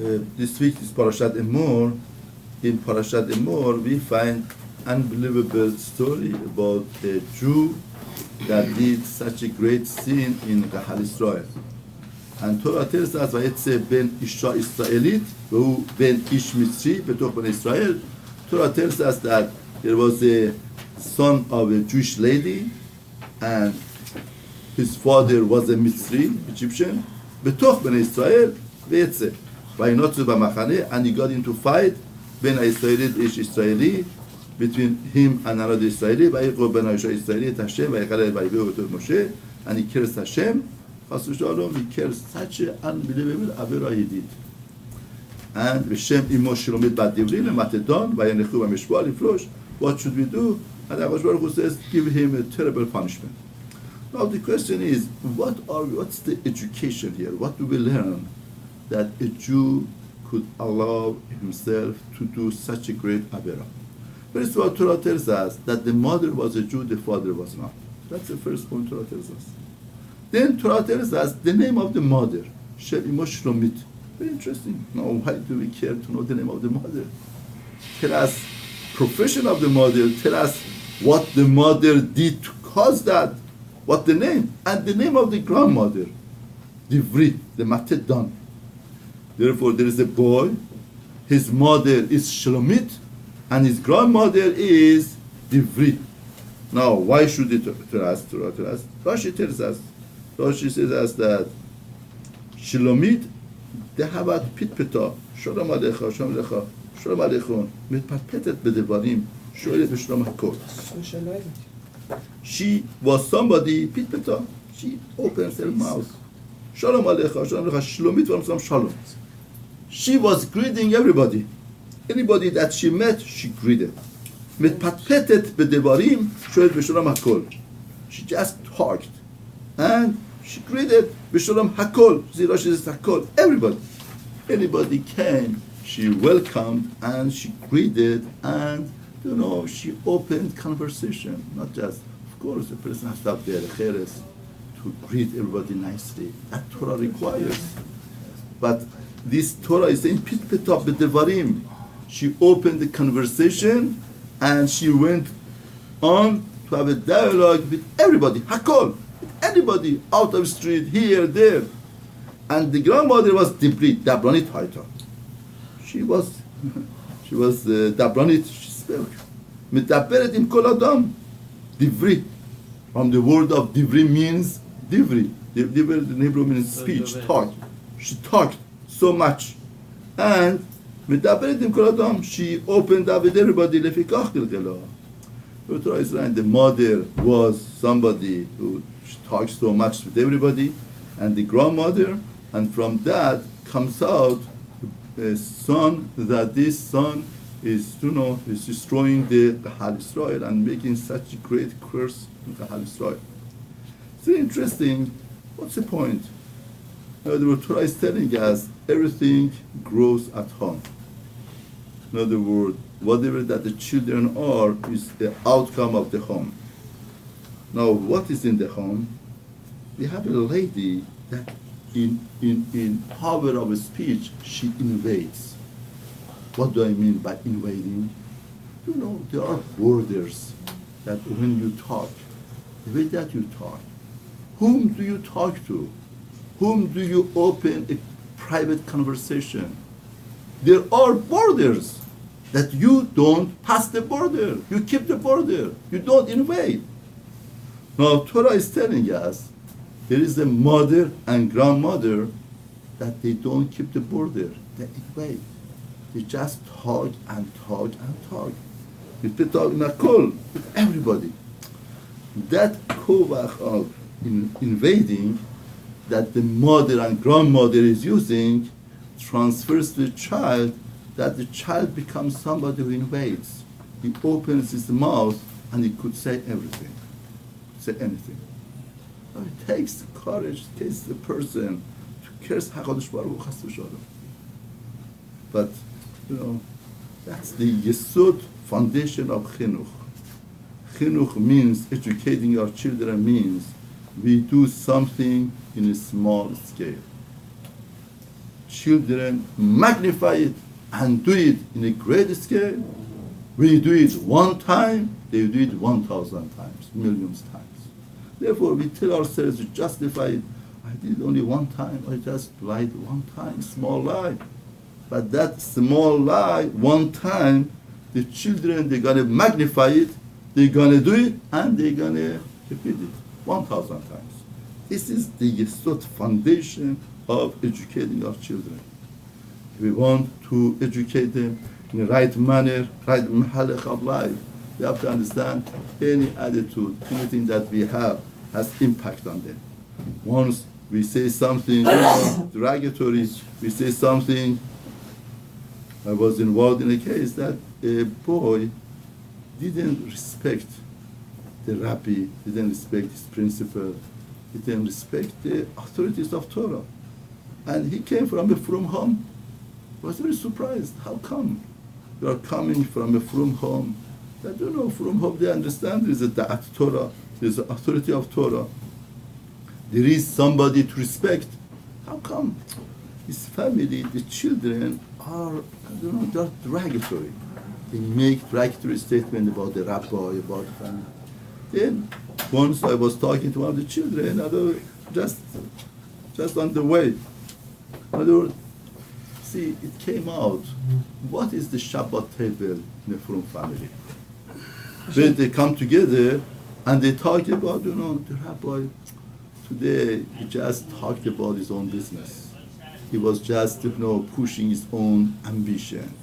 This week is Parashat Emor. In Parashat Emor, we find unbelievable story about a Jew that did such a great sin in Gahal Israel. And Torah tells us, "Vayetze ben Isha Israelit, v'hu ben Ish Mitzri, betoch ben Israel." Torah tells us that there was a son of a Jewish lady, and his father was a Mitzri, Egyptian, betoch ben Israel, vayetze. And he got into fight ben Israelit ish Israeli, between him and another Israeli, and he cursed Hashem. He cursed such an unbelievable avera he did. And Hashem Emor Shlomit Bat Divrin Matedon Vayenechu V'Mishpal Ifrosh. What should we do? And Akadosh Baruch Hu says, give him a terrible punishment. Now the question is, what's the education here? What do we learn that a Jew could allow himself to do such a great avera? First of all, Torah tells us that the mother was a Jew, the father was not. That's the first point Torah tells us. Then Torah tells us the name of the mother, Shem Emor Shlomit. Very interesting. Now, why do we care to know the name of the mother? Tell us profession of the mother. Tell us what the mother did to cause that. What the name? And the name of the grandmother, Divri, the Matedon. Therefore, there is a boy. His mother is Shlomit, and his grandmother is Divri. Now, why should it tell us? Rashi tells us. Rashi says us that Shlomit דהבת פטפטה, שלום עליך, שלום עליך, שלום עליכם, מתפטפטת בדברים, שואלת בשלום הכל. She was somebody, פטפטה, she opens her mouth. שלום עליך, שלום עליך, שלומית ורמסם שלום. She was greeting everybody. Anybody that she met, she greeted. מתפטפטת בדברים, שואלת בשלום הכל. She just talked. And she greeted B'Shalom Hakol. Zira she says Hakol. Everybody. Anybody came, she welcomed and she greeted and, she opened conversation. Not just, of course, the person has to have their cheres to greet everybody nicely. That Torah requires. But this Torah is saying, Pit Petah B'Devarim. She opened the conversation and she went on to have a dialogue with everybody. Hakol. Anybody out of the street, here, there. And the grandmother was Dabranit Haita. She was Dabranit, she spoke. Medaberet im kol adam. Divri. From the word of Divri means Divri. Divri in Hebrew means speech, talk. She talked so much. And Medaberet im kol adam, she opened up with everybody. Lefikach gilgela. The mother was somebody who talks so much with everybody, and the grandmother, and from that comes out a son, that this son is, is destroying the Gahal Israel and making such a great curse in Gahal Israel. It's very interesting. What's the point? In other words, Torah is telling us everything grows at home. In other words, whatever that the children are is the outcome of the home. Now, what is in the home? We have a lady that in power of speech, she invades. What do I mean by invading? There are borders that when you talk, the way that you talk, whom do you talk to? Whom do you open a private conversation? There are borders that you don't pass the border. You keep the border. You don't invade. Now, Torah is telling us there is a mother and grandmother that they don't keep the border. They invade. They just talk and talk and talk. They talk in a call with everybody. That kovach of invading that the mother and grandmother is using transfers to the child, that the child becomes somebody who invades. He opens his mouth and he could say everything. Say anything. Now it takes the courage, it takes the person to curse HaKadosh Baruch Hu Chas v'Shalom. But, that's the Yesod foundation of Chinuch. Chinuch means, educating our children means, we do something in a small scale. children magnify it and do it in a great scale. When you do it one time, they do it 1,000 times, millions times. Therefore, we tell ourselves to justify it. I did it only one time. I just lied one time, small lie. But that small lie, one time, the children, they're going to magnify it, they're going to do it, and they're going to repeat it 1,000 times. This is the yesod foundation of educating our children. We want to educate them in the right manner, right mahalach of life. We have to understand any attitude, anything that we have has impact on them. Once we say something derogatory, we say something. I was involved in a case that a boy didn't respect the rabbi, didn't respect his principal, didn't respect the authorities of Torah. And he came from a frum home. I was very surprised. How come? You are coming from a frum home. I don't know, frum home, they understand there is a da'at Torah, there is an authority of Torah. There is somebody to respect. How come? His family, the children are, I don't know, they're derogatory. They make derogatory statement about the rabbi, about the family. Then, once I was talking to one of the children, just on the way. In other words, see, it came out. What is the Shabbat table in the Frum family? When they come together and they talk about, the rabbi, today he just talked about his own business. He was just, pushing his own ambition.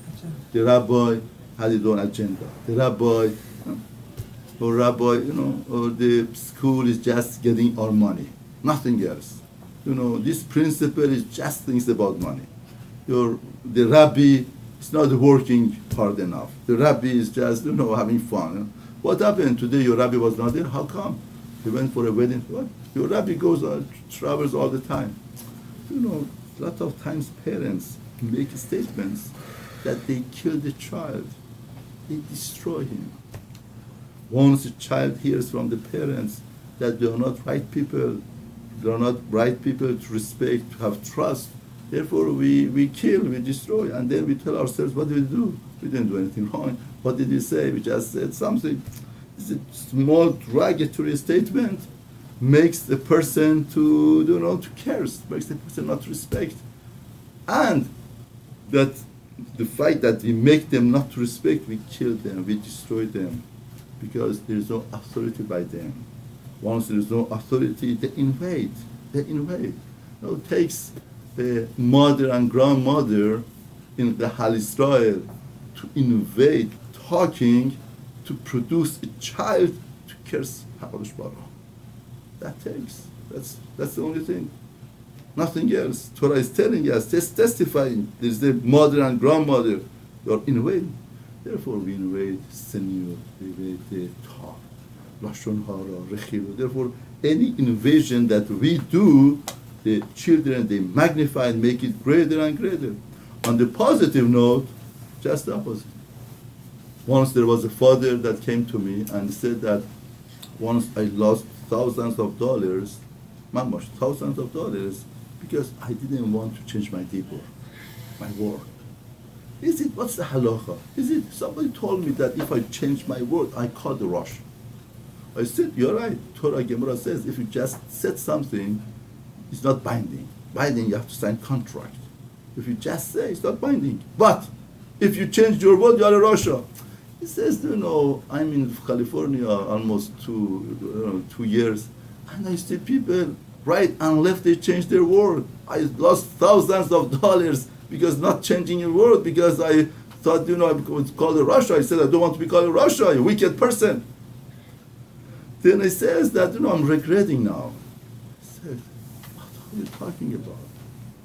The rabbi had his own agenda. The rabbi, or the school is just getting our money, nothing else. This principle is just things about money. The rabbi is not working hard enough. The rabbi is just, having fun. What happened today? Your rabbi was not there. How come? He went for a wedding. What? Your rabbi goes travels all the time. A lot of times parents make statements that they kill the child. They destroy him. Once a child hears from the parents that they are not right people, to respect, to have trust, therefore we kill, we destroy, and then we tell ourselves, what did we do? We didn't do anything wrong. What did we say? We just said something. It's a small derogatory statement makes the person to curse, makes the person not respect. And that the fact that we make them not to respect, we kill them, we destroy them, because there is no authority by them. Once there is no authority, they invade. It takes the mother and grandmother in the Hal Israel to invade, talking, to produce a child to curse HaKadosh Baruch Hu. That takes. That's the only thing. Nothing else. Torah is telling us, just testifying. There's the mother and grandmother. They are invading. Therefore, we invade senior, we invade the talk, lashon hara, rechilu. Therefore, any invasion that we do, the children, they magnify and make it greater and greater. On the positive note, just the opposite. Once there was a father that came to me and said that once I lost thousands of dollars, because I didn't want to change my dibur, my word. What's the halacha? Somebody told me that if I change my word, I call the Rosh. I said, you're right. Torah Gemara says if you just said something, it's not binding. Binding, you have to sign contract. If you just say, it's not binding. But if you change your word, you are a Rasha. He says, I'm in California almost 2 years, and I see people right and left, they change their word. I lost thousands of dollars because not changing your word, because I thought, I was called a Rasha. I said, I don't want to be called a Rasha, a wicked person. Then he says that, I'm regretting now. I said, what are you talking about?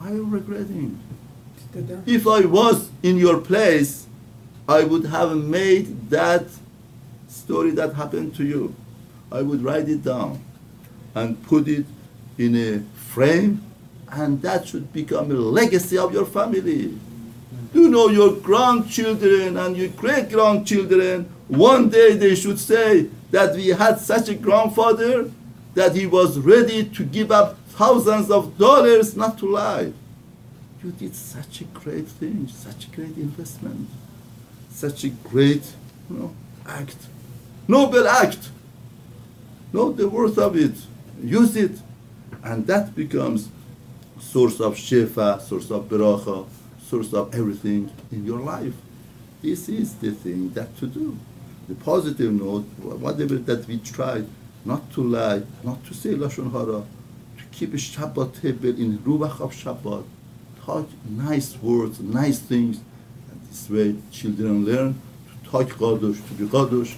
I am regretting. If I was in your place, I would have made that story that happened to you. I would write it down and put it in a frame, and that should become a legacy of your family. Your grandchildren and your great-grandchildren, one day they should say that we had such a grandfather that he was ready to give up thousands of dollars not to lie. you did such a great thing, such a great investment, such a great, act, noble act. Know the worth of it, use it, and that becomes source of shefa, source of beracha, source of everything in your life. This is the thing that to do. The positive note, whatever that we tried, not to lie, not to say lashon hara, to keep a Shabbat table in ruach of Shabbat, talk nice words, nice things. And this way, children learn to talk Kadosh, to be Kadosh,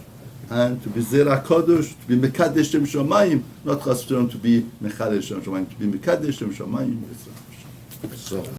and to be Zera Kadosh, to be Mekadesh Shem Shamayim, not just to be Mechalesh Shem Shamayim, to be Mekadesh Shem Shamayim.